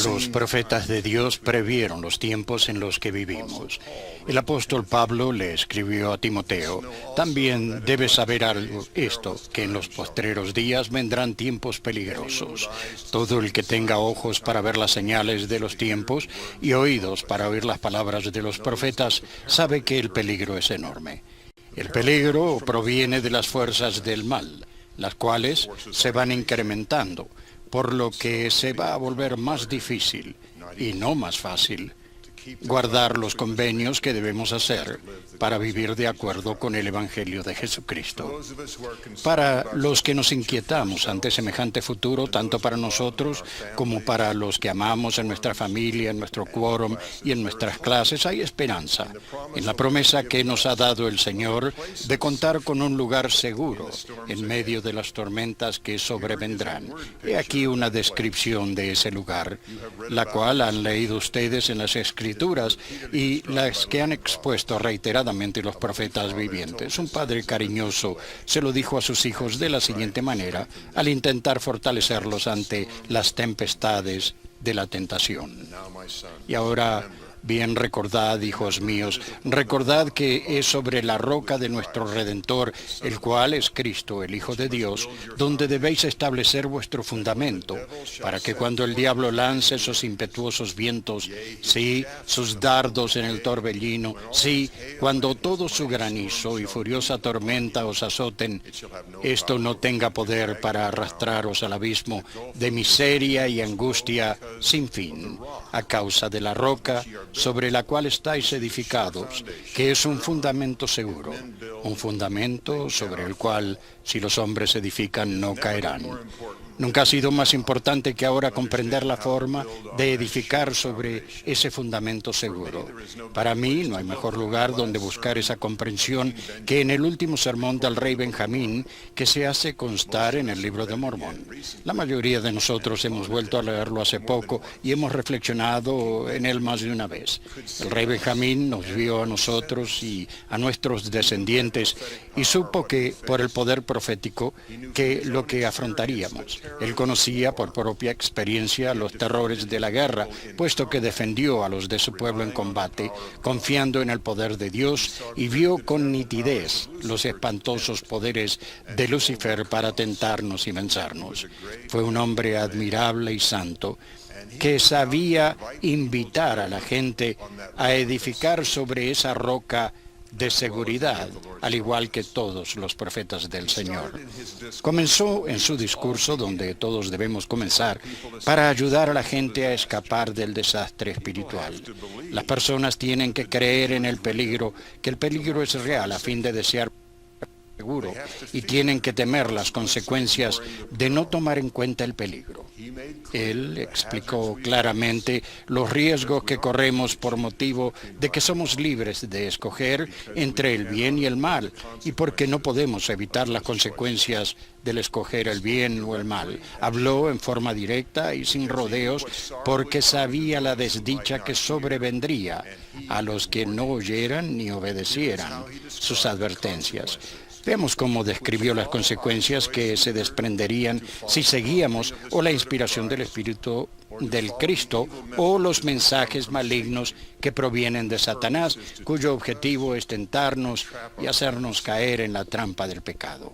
Los profetas de Dios previeron los tiempos en los que vivimos. El apóstol Pablo le escribió a Timoteo: también debes saber algo, que en los postreros días vendrán tiempos peligrosos. Todo el que tenga ojos para ver las señales de los tiempos y oídos para oír las palabras de los profetas, sabe que el peligro es enorme. El peligro proviene de las fuerzas del mal, las cuales se van incrementando, por lo que se va a volver más difícil, y no más fácil, guardar los convenios que debemos hacer para vivir de acuerdo con el Evangelio de Jesucristo. Para los que nos inquietamos ante semejante futuro, tanto para nosotros como para los que amamos en nuestra familia, en nuestro quórum y en nuestras clases, hay esperanza en la promesa que nos ha dado el Señor de contar con un lugar seguro en medio de las tormentas que sobrevendrán. He aquí una descripción de ese lugar, la cual han leído ustedes en las Escrituras y las que han expuesto reiteradamente los profetas vivientes. Un padre cariñoso se lo dijo a sus hijos de la siguiente manera, al intentar fortalecerlos ante las tempestades de la tentación: y ahora, bien recordad, hijos míos, recordad que es sobre la roca de nuestro Redentor, el cual es Cristo, el Hijo de Dios, donde debéis establecer vuestro fundamento, para que cuando el diablo lance sus impetuosos vientos, sí, sus dardos en el torbellino, sí, cuando todo su granizo y furiosa tormenta os azoten, esto no tenga poder para arrastraros al abismo de miseria y angustia sin fin, a causa de la roca sobre la cual estáis edificados, que es un fundamento seguro, un fundamento sobre el cual, si los hombres edifican, no caerán. Nunca ha sido más importante que ahora comprender la forma de edificar sobre ese fundamento seguro. Para mí, no hay mejor lugar donde buscar esa comprensión que en el último sermón del rey Benjamín, que se hace constar en el libro de Mormón. La mayoría de nosotros hemos vuelto a leerlo hace poco y hemos reflexionado en él más de una vez. El rey Benjamín nos vio a nosotros y a nuestros descendientes y supo que, por el poder profético, que lo que afrontaríamos. Él conocía por propia experiencia los terrores de la guerra, puesto que defendió a los de su pueblo en combate, confiando en el poder de Dios, y vio con nitidez los espantosos poderes de Lucifer para tentarnos y vencernos. Fue un hombre admirable y santo, que sabía invitar a la gente a edificar sobre esa roca de seguridad, al igual que todos los profetas del Señor. Comenzó en su discurso, donde todos debemos comenzar, para ayudar a la gente a escapar del desastre espiritual. Las personas tienen que creer en el peligro, que el peligro es real, a fin de desear seguro, y tienen que temer las consecuencias de no tomar en cuenta el peligro. Él explicó claramente los riesgos que corremos por motivo de que somos libres de escoger entre el bien y el mal, y porque no podemos evitar las consecuencias del escoger el bien o el mal. Habló en forma directa y sin rodeos, porque sabía la desdicha que sobrevendría a los que no oyeran ni obedecieran sus advertencias. Veamos cómo describió las consecuencias que se desprenderían si seguíamos o la inspiración del Espíritu del Cristo o los mensajes malignos que provienen de Satanás, cuyo objetivo es tentarnos y hacernos caer en la trampa del pecado.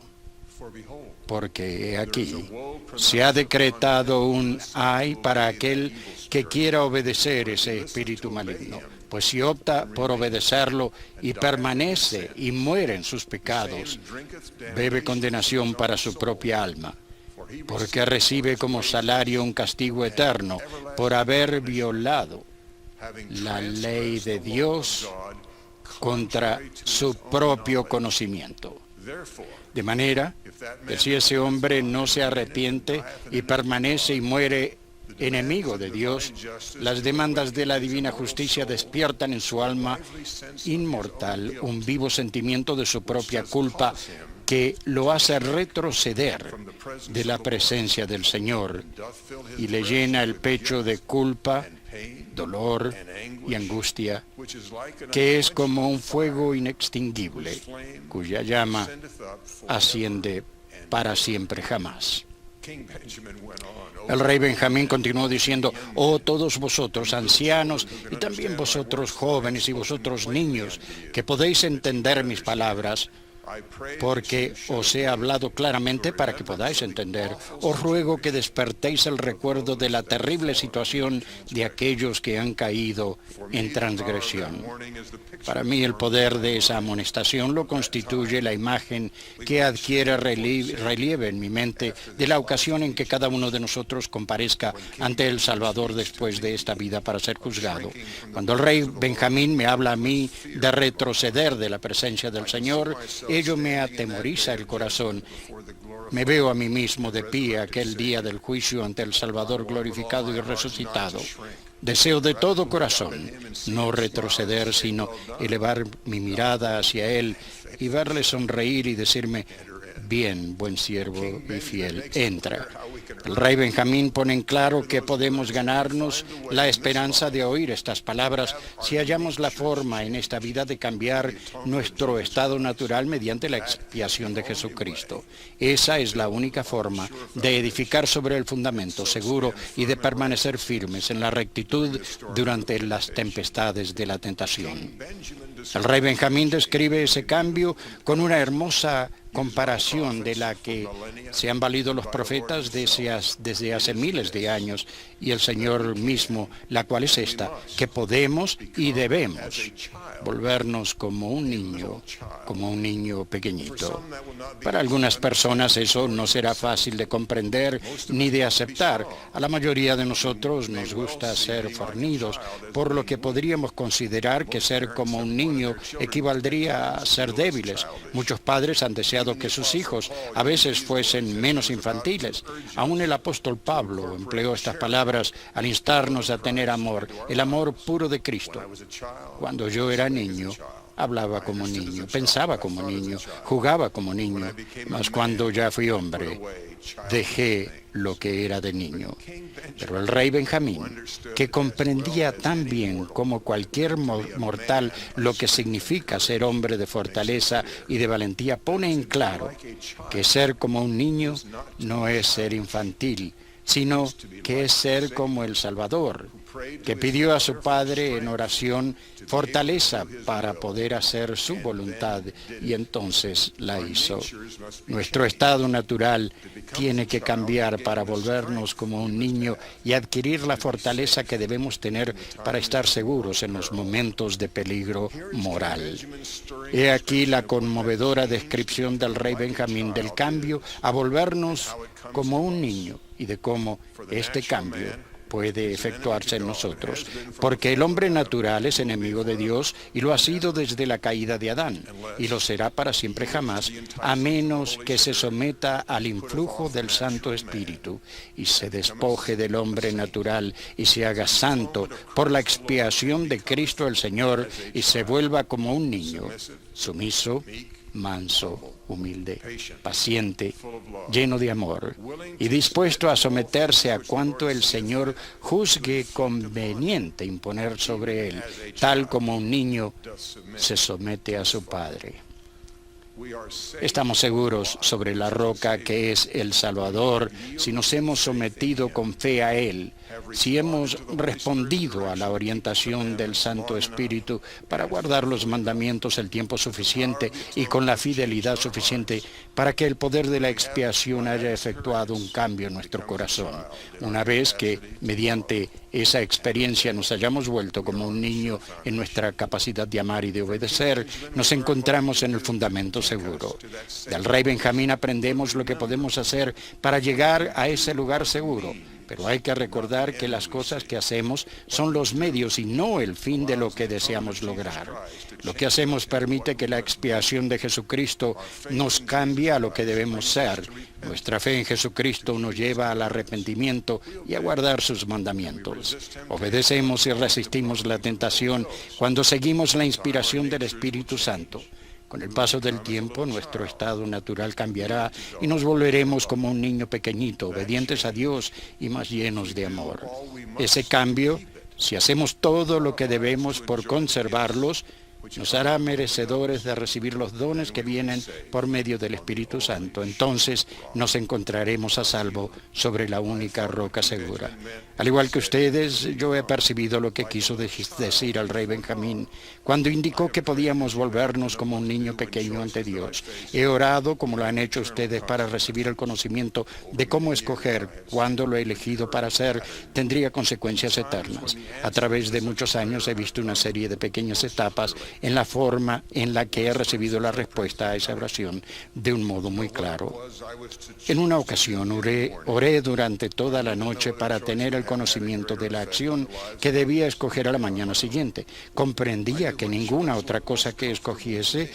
Porque aquí se ha decretado un ay para aquel que quiera obedecer ese espíritu maligno. Pues si opta por obedecerlo y permanece y muere en sus pecados, bebe condenación para su propia alma, porque recibe como salario un castigo eterno por haber violado la ley de Dios contra su propio conocimiento. De manera que si ese hombre no se arrepiente y permanece y muere enemigo de Dios, las demandas de la divina justicia despiertan en su alma inmortal un vivo sentimiento de su propia culpa que lo hace retroceder de la presencia del Señor y le llena el pecho de culpa, dolor y angustia, que es como un fuego inextinguible, cuya llama asciende para siempre jamás. El rey Benjamín continuó diciendo: oh, todos vosotros ancianos y también vosotros jóvenes y vosotros niños, que podéis entender mis palabras, porque os he hablado claramente para que podáis entender. Os ruego que despertéis el recuerdo de la terrible situación de aquellos que han caído en transgresión. Para mí, el poder de esa amonestación lo constituye la imagen que adquiere relieve en mi mente de la ocasión en que cada uno de nosotros comparezca ante el Salvador después de esta vida para ser juzgado. Cuando el rey Benjamín me habla a mí de retroceder de la presencia del Señor, ello me atemoriza el corazón. Me veo a mí mismo de pie aquel día del juicio ante el Salvador glorificado y resucitado. Deseo de todo corazón no retroceder, sino elevar mi mirada hacia Él y verle sonreír y decirme: bien, buen siervo y fiel, entra. El rey Benjamín pone en claro que podemos ganarnos la esperanza de oír estas palabras si hallamos la forma en esta vida de cambiar nuestro estado natural mediante la expiación de Jesucristo. Esa es la única forma de edificar sobre el fundamento seguro y de permanecer firmes en la rectitud durante las tempestades de la tentación. El rey Benjamín describe ese cambio con una hermosa comparación de la que se han valido los profetas desde hace miles de años y el Señor mismo, la cual es esta: que podemos y debemos volvernos como un niño pequeñito. Para algunas personas eso no será fácil de comprender ni de aceptar. A la mayoría de nosotros nos gusta ser fornidos, por lo que podríamos considerar que ser como un niño equivaldría a ser débiles. Muchos padres han deseado que sus hijos a veces fuesen menos infantiles. Aún el apóstol Pablo empleó estas palabras al instarnos a tener amor, el amor puro de Cristo. Cuando yo era niño, hablaba como niño, pensaba como niño, jugaba como niño, mas cuando ya fui hombre, dejé lo que era de niño. Pero el rey Benjamín, que comprendía tan bien como cualquier mortal lo que significa ser hombre de fortaleza y de valentía, pone en claro que ser como un niño no es ser infantil, sino que es ser como el Salvador, que pidió a su Padre en oración fortaleza para poder hacer su voluntad, y entonces la hizo. Nuestro estado natural tiene que cambiar para volvernos como un niño y adquirir la fortaleza que debemos tener para estar seguros en los momentos de peligro moral. He aquí la conmovedora descripción del rey Benjamín del cambio a volvernos como un niño y de cómo este cambio puede efectuarse en nosotros, porque el hombre natural es enemigo de Dios y lo ha sido desde la caída de Adán, y lo será para siempre jamás, a menos que se someta al influjo del Santo Espíritu y se despoje del hombre natural y se haga santo por la expiación de Cristo el Señor y se vuelva como un niño, sumiso, manso, humilde, paciente, lleno de amor y dispuesto a someterse a cuanto el Señor juzgue conveniente imponer sobre él, tal como un niño se somete a su padre. Estamos seguros sobre la roca que es el Salvador si nos hemos sometido con fe a Él, si hemos respondido a la orientación del Santo Espíritu para guardar los mandamientos el tiempo suficiente y con la fidelidad suficiente para que el poder de la expiación haya efectuado un cambio en nuestro corazón. Una vez que, mediante esa experiencia, nos hayamos vuelto como un niño en nuestra capacidad de amar y de obedecer, nos encontramos en el fundamento seguro. Del rey Benjamín aprendemos lo que podemos hacer para llegar a ese lugar seguro. Pero hay que recordar que las cosas que hacemos son los medios y no el fin de lo que deseamos lograr. Lo que hacemos permite que la expiación de Jesucristo nos cambie a lo que debemos ser. Nuestra fe en Jesucristo nos lleva al arrepentimiento y a guardar sus mandamientos. Obedecemos y resistimos la tentación cuando seguimos la inspiración del Espíritu Santo. Con el paso del tiempo, nuestro estado natural cambiará y nos volveremos como un niño pequeñito, obedientes a Dios y más llenos de amor. Ese cambio, si hacemos todo lo que debemos por conservarlos, nos hará merecedores de recibir los dones que vienen por medio del Espíritu Santo. Entonces nos encontraremos a salvo sobre la única roca segura. Al igual que ustedes, yo he percibido lo que quiso decir el rey Benjamín cuando indicó que podíamos volvernos como un niño pequeño ante Dios. He orado, como lo han hecho ustedes, para recibir el conocimiento de cómo escoger cuándo lo he elegido para hacer tendría consecuencias eternas. A través de muchos años he visto una serie de pequeñas etapas en la forma en la que he recibido la respuesta a esa oración de un modo muy claro. En una ocasión oré durante toda la noche para tener el conocimiento de la acción que debía escoger a la mañana siguiente. Comprendía que ninguna otra cosa que escogiese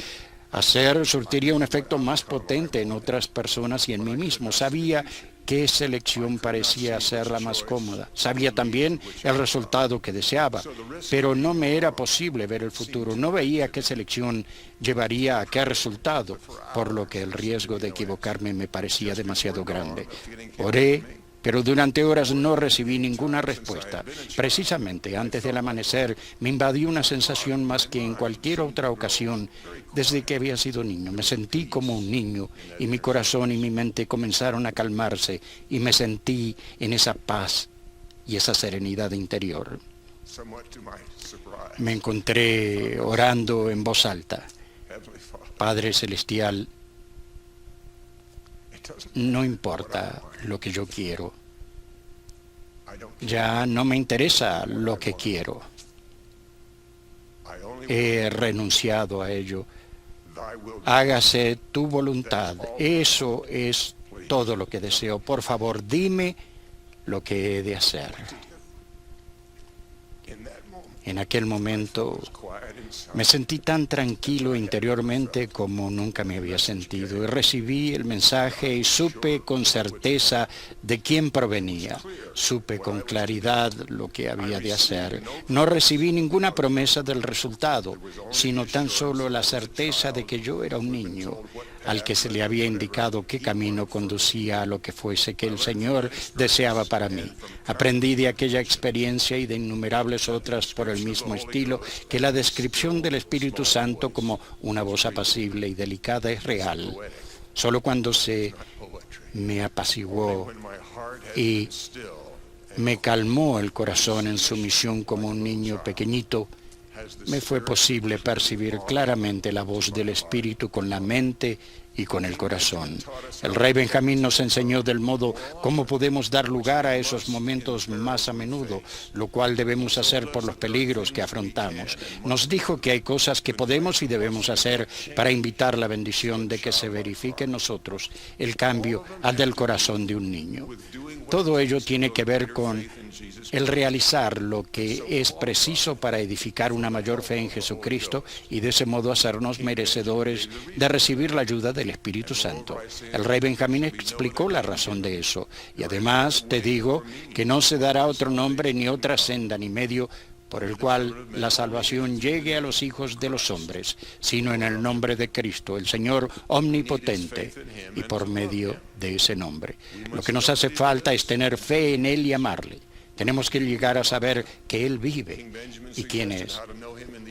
hacer surtiría un efecto más potente en otras personas y en mí mismo. Sabía qué selección parecía ser la más cómoda. Sabía también el resultado que deseaba, pero no me era posible ver el futuro. No veía qué selección llevaría a qué resultado, por lo que el riesgo de equivocarme me parecía demasiado grande. Oré, pero durante horas no recibí ninguna respuesta. Precisamente antes del amanecer me invadió una sensación más que en cualquier otra ocasión desde que había sido niño. Me sentí como un niño y mi corazón y mi mente comenzaron a calmarse y me sentí en esa paz y esa serenidad interior. Me encontré orando en voz alta. Padre Celestial, no importa lo que yo quiero. Ya no me interesa lo que quiero. He renunciado a ello. Hágase tu voluntad. Eso es todo lo que deseo. Por favor, dime lo que he de hacer. En aquel momento me sentí tan tranquilo interiormente como nunca me había sentido y recibí el mensaje y supe con certeza de quién provenía. Supe con claridad lo que había de hacer. No recibí ninguna promesa del resultado, sino tan solo la certeza de que yo era un niño al que se le había indicado qué camino conducía a lo que fuese que el Señor deseaba para mí. Aprendí de aquella experiencia y de innumerables otras por el mismo estilo que la descripción del Espíritu Santo como una voz apacible y delicada es real. Solo cuando se me apaciguó y me calmó el corazón en sumisión como un niño pequeñito, me fue posible percibir claramente la voz del Espíritu con la mente y con el corazón. El rey Benjamín nos enseñó del modo cómo podemos dar lugar a esos momentos más a menudo, lo cual debemos hacer por los peligros que afrontamos. Nos dijo que hay cosas que podemos y debemos hacer para invitar la bendición de que se verifique en nosotros el cambio al del corazón de un niño. Todo ello tiene que ver con el realizar lo que es preciso para edificar una mayor fe en Jesucristo y de ese modo hacernos merecedores de recibir la ayuda del Espíritu Santo. El rey Benjamín explicó la razón de eso y además te digo que no se dará otro nombre ni otra senda ni medio por el cual la salvación llegue a los hijos de los hombres, sino en el nombre de Cristo, el Señor omnipotente, y por medio de ese nombre. Lo que nos hace falta es tener fe en Él y amarle. Tenemos que llegar a saber que Él vive y quién es.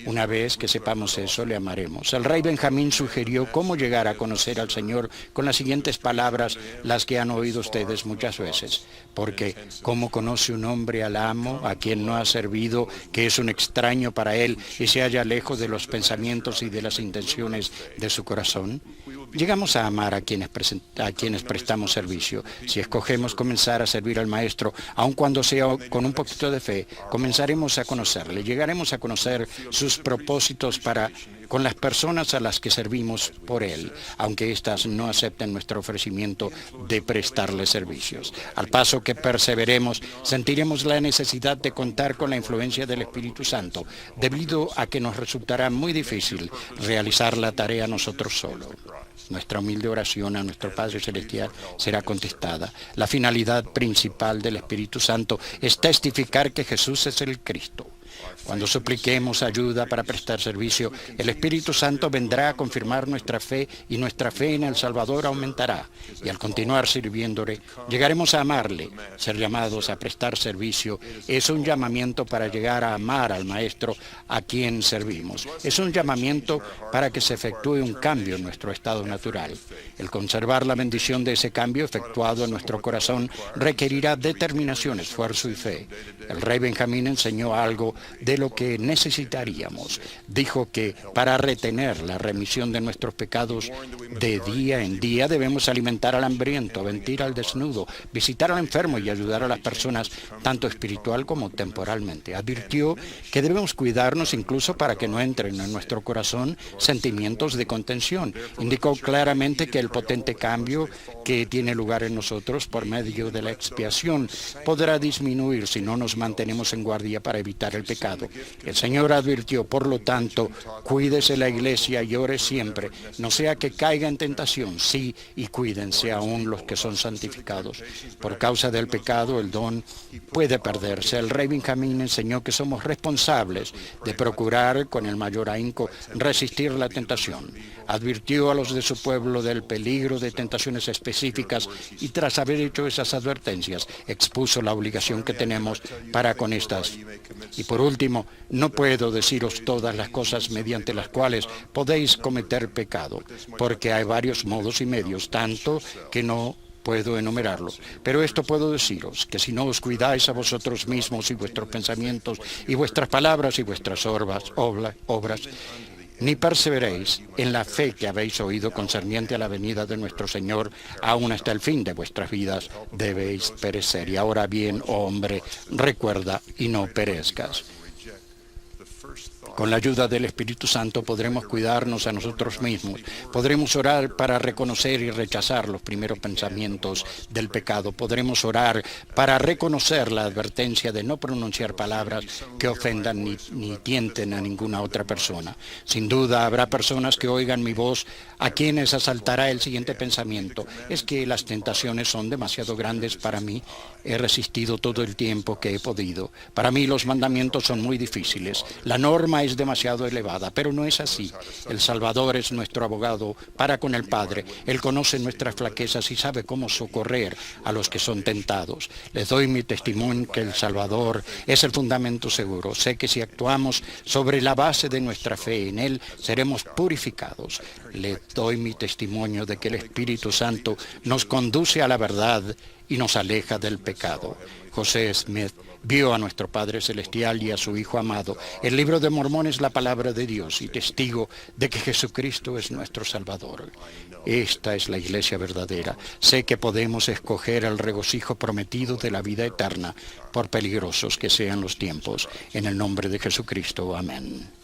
Una vez que sepamos eso, le amaremos. El rey Benjamín sugirió cómo llegar a conocer al Señor con las siguientes palabras, las que han oído ustedes muchas veces. Porque, ¿cómo conoce un hombre al amo, a quien no ha servido, que es un extraño para él y se halla lejos de los pensamientos y de las intenciones de su corazón? Llegamos a amar a quienes prestamos servicio. Si escogemos comenzar a servir al Maestro, aun cuando sea con un poquito de fe, comenzaremos a conocerle, llegaremos a conocer sus propósitos con las personas a las que servimos por Él, aunque éstas no acepten nuestro ofrecimiento de prestarle servicios. Al paso que perseveremos, sentiremos la necesidad de contar con la influencia del Espíritu Santo, debido a que nos resultará muy difícil realizar la tarea nosotros solos. Nuestra humilde oración a nuestro Padre Celestial será contestada. La finalidad principal del Espíritu Santo es testificar que Jesús es el Cristo. Cuando supliquemos ayuda para prestar servicio, el Espíritu Santo vendrá a confirmar nuestra fe y nuestra fe en el Salvador aumentará. Y al continuar sirviéndole, llegaremos a amarle. Ser llamados a prestar servicio es un llamamiento para llegar a amar al Maestro a quien servimos. Es un llamamiento para que se efectúe un cambio en nuestro estado natural. El conservar la bendición de ese cambio efectuado en nuestro corazón requerirá determinación, esfuerzo y fe. El rey Benjamín enseñó algo de lo que necesitaríamos. Dijo que para retener la remisión de nuestros pecados de día en día debemos alimentar al hambriento, vestir al desnudo, visitar al enfermo y ayudar a las personas tanto espiritual como temporalmente. Advirtió que debemos cuidarnos incluso para que no entren en nuestro corazón sentimientos de contención. Indicó claramente que el potente cambio que tiene lugar en nosotros por medio de la expiación podrá disminuir si no nos mantenemos en guardia para evitar el pecado. El Señor advirtió, por lo tanto, cuídese la iglesia y ore siempre, no sea que caiga en tentación, sí, y cuídense aún los que son santificados. Por causa del pecado, el don puede perderse. El rey Benjamín enseñó que somos responsables de procurar con el mayor ahínco resistir la tentación. Advirtió a los de su pueblo del peligro de tentaciones específicas y tras haber hecho esas advertencias, expuso la obligación que tenemos para con estas. Y por último, no puedo deciros todas las cosas mediante las cuales podéis cometer pecado, porque hay varios modos y medios, tanto que no puedo enumerarlos. Pero esto puedo deciros, que si no os cuidáis a vosotros mismos y vuestros pensamientos y vuestras palabras y vuestras obras, ni perseveréis en la fe que habéis oído concerniente a la venida de nuestro Señor, aún hasta el fin de vuestras vidas debéis perecer. Y ahora bien, oh hombre, recuerda y no perezcas. Con la ayuda del Espíritu Santo podremos cuidarnos a nosotros mismos, podremos orar para reconocer y rechazar los primeros pensamientos del pecado, podremos orar para reconocer la advertencia de no pronunciar palabras que ofendan ni tienten a ninguna otra persona. Sin duda habrá personas que oigan mi voz a quienes asaltará el siguiente pensamiento: es que las tentaciones son demasiado grandes para mí, he resistido todo el tiempo que he podido. Para mí los mandamientos son muy difíciles, la norma es demasiado elevada, pero no es así. El Salvador es nuestro abogado para con el Padre. Él conoce nuestras flaquezas y sabe cómo socorrer a los que son tentados. Les doy mi testimonio que el Salvador es el fundamento seguro. Sé que si actuamos sobre la base de nuestra fe en Él, seremos purificados. Les doy mi testimonio de que el Espíritu Santo nos conduce a la verdad y nos aleja del pecado. José Smith vio a nuestro Padre Celestial y a su Hijo amado. El libro de Mormón es la palabra de Dios y testigo de que Jesucristo es nuestro Salvador. Esta es la iglesia verdadera. Sé que podemos escoger el regocijo prometido de la vida eterna, por peligrosos que sean los tiempos. En el nombre de Jesucristo. Amén.